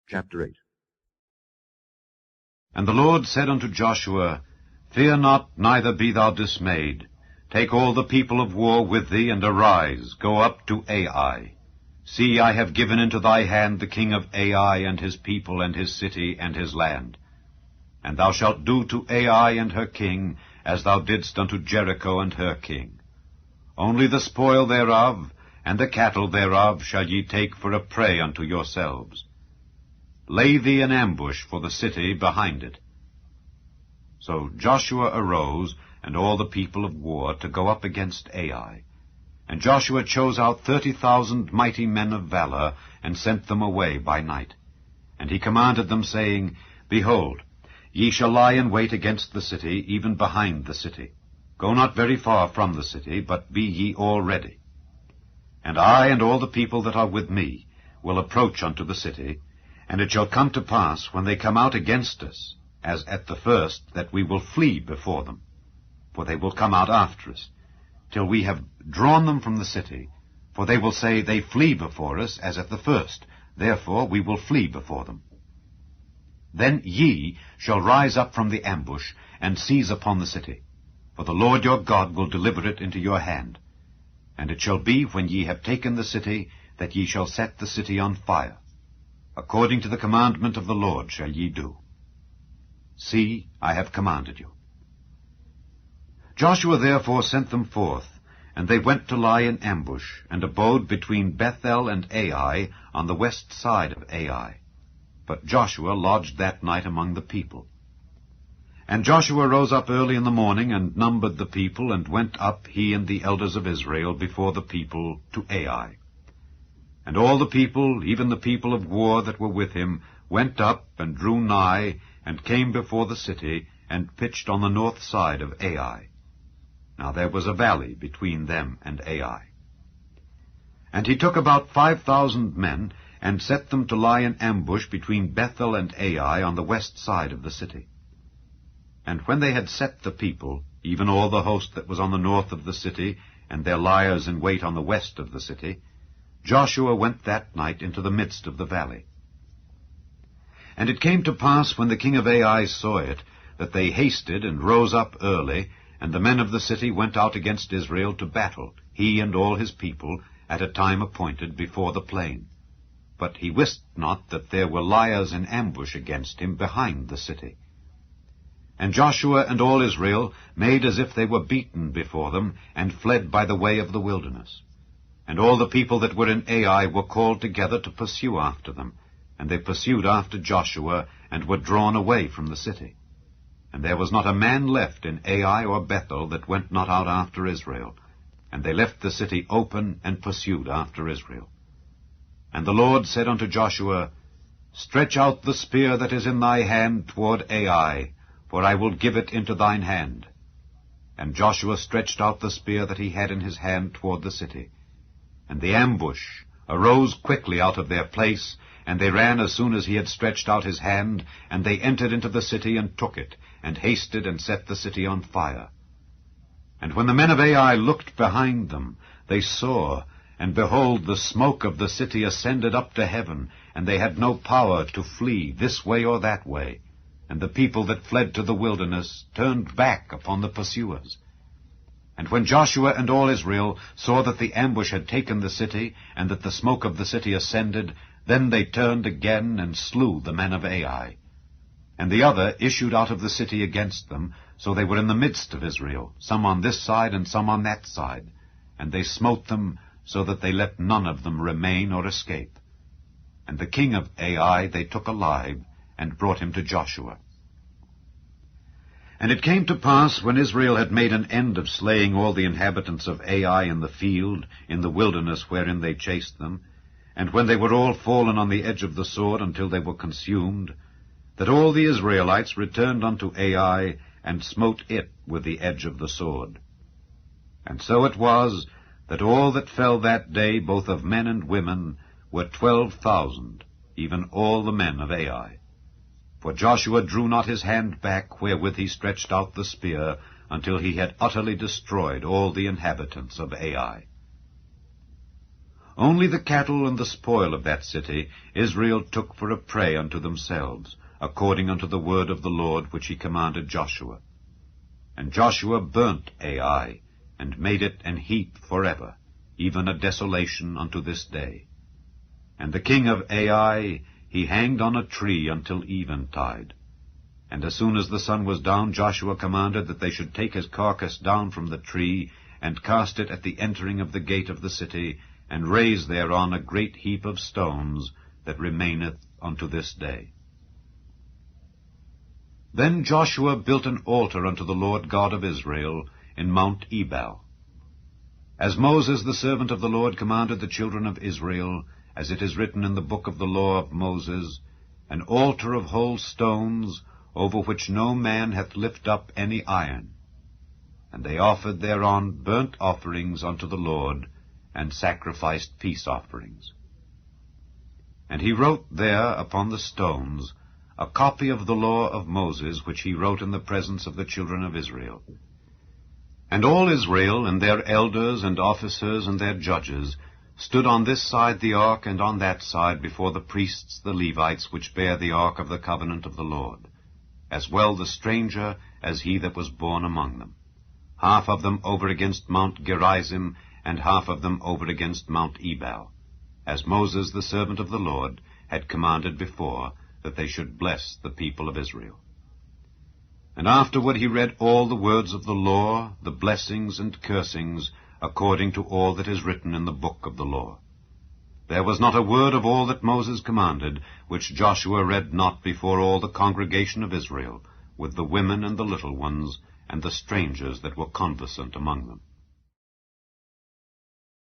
Chapter 8. And the Lord said unto Joshua, Fear not, neither be thou dismayed. Take all the people of war with thee, and arise, go up to Ai. See, I have given into thy hand the king of Ai, and his people, and his city, and his land. And thou shalt do to Ai and her king, as thou didst unto Jericho and her king. Only the spoil thereof, and the cattle thereof, shall ye take for a prey unto yourselves. Lay thee an ambush for the city behind it. So Joshua arose, and all the people of war, to go up against Ai. And Joshua chose out 30,000 mighty men of valor, and sent them away by night. And he commanded them, saying, Behold, ye shall lie in wait against the city, even behind the city. Go not very far from the city, but be ye all ready. And I and all the people that are with me will approach unto the city, and it shall come to pass, when they come out against us, as at the first, that we will flee before them. For they will come out after us, till we have drawn them from the city. For they will say, They flee before us, as at the first. Therefore we will flee before them. Then ye shall rise up from the ambush, and seize upon the city. For the Lord your God will deliver it into your hand. And it shall be, when ye have taken the city, that ye shall set the city on fire. According to the commandment of the Lord shall ye do. See, I have commanded you. Joshua therefore sent them forth, and they went to lie in ambush, and abode between Bethel and Ai, on the west side of Ai. But Joshua lodged that night among the people. And Joshua rose up early in the morning, and numbered the people, and went up, he and the elders of Israel, before the people, to Ai. And all the people, even the people of war that were with him, went up, and drew nigh, and came before the city, and pitched on the north side of Ai. Now there was a valley between them and Ai. And he took about 5,000 men, and set them to lie in ambush between Bethel and Ai on the west side of the city. And when they had set the people, even all the host that was on the north of the city, and their liers in wait on the west of the city, Joshua went that night into the midst of the valley. And it came to pass, when the king of Ai saw it, that they hasted and rose up early, and the men of the city went out against Israel to battle, he and all his people, at a time appointed before the plain. But he wist not that there were liers in ambush against him behind the city. And Joshua and all Israel made as if they were beaten before them, and fled by the way of the wilderness. And all the people that were in Ai were called together to pursue after them. And they pursued after Joshua, and were drawn away from the city. And there was not a man left in Ai or Bethel that went not out after Israel. And they left the city open, and pursued after Israel. And the Lord said unto Joshua, Stretch out the spear that is in thy hand toward Ai, for I will give it into thine hand. And Joshua stretched out the spear that he had in his hand toward the city. And the ambush arose quickly out of their place, and they ran as soon as he had stretched out his hand, and they entered into the city and took it, and hasted and set the city on fire. And when the men of Ai looked behind them, they saw, and behold, the smoke of the city ascended up to heaven, and they had no power to flee this way or that way. And the people that fled to the wilderness turned back upon the pursuers. And when Joshua and all Israel saw that the ambush had taken the city, and that the smoke of the city ascended, then they turned again and slew the men of Ai. And the other issued out of the city against them, so they were in the midst of Israel, some on this side and some on that side. And they smote them, so that they let none of them remain or escape. And the king of Ai they took alive, and brought him to Joshua. And it came to pass, when Israel had made an end of slaying all the inhabitants of Ai in the field, in the wilderness wherein they chased them, and when they were all fallen on the edge of the sword until they were consumed, that all the Israelites returned unto Ai, and smote it with the edge of the sword. And so it was, that all that fell that day, both of men and women, were 12,000, even all the men of Ai. For Joshua drew not his hand back, wherewith he stretched out the spear, until he had utterly destroyed all the inhabitants of Ai. Only the cattle and the spoil of that city Israel took for a prey unto themselves, according unto the word of the Lord which he commanded Joshua. And Joshua burnt Ai, and made it an heap forever, even a desolation unto this day. And the king of Ai he hanged on a tree until eventide. And as soon as the sun was down, Joshua commanded that they should take his carcass down from the tree, and cast it at the entering of the gate of the city, and raise thereon a great heap of stones, that remaineth unto this day. Then Joshua built an altar unto the Lord God of Israel in Mount Ebal. As Moses the servant of the Lord commanded the children of Israel, as it is written in the book of the law of Moses, an altar of whole stones, over which no man hath lift up any iron. And they offered thereon burnt offerings unto the Lord, and sacrificed peace offerings. And he wrote there upon the stones a copy of the law of Moses, which he wrote in the presence of the children of Israel. And all Israel, and their elders and officers and their judges, stood on this side the ark and on that side before the priests the Levites, which bear the ark of the covenant of the Lord, as well the stranger as he that was born among them, half of them over against Mount Gerizim, and half of them over against Mount Ebal, as Moses the servant of the Lord had commanded before, that they should bless the people of Israel. And afterward he read all the words of the law, the blessings and cursings, according to all that is written in the book of the law. There was not a word of all that Moses commanded, which Joshua read not before all the congregation of Israel, with the women and the little ones, and the strangers that were conversant among them.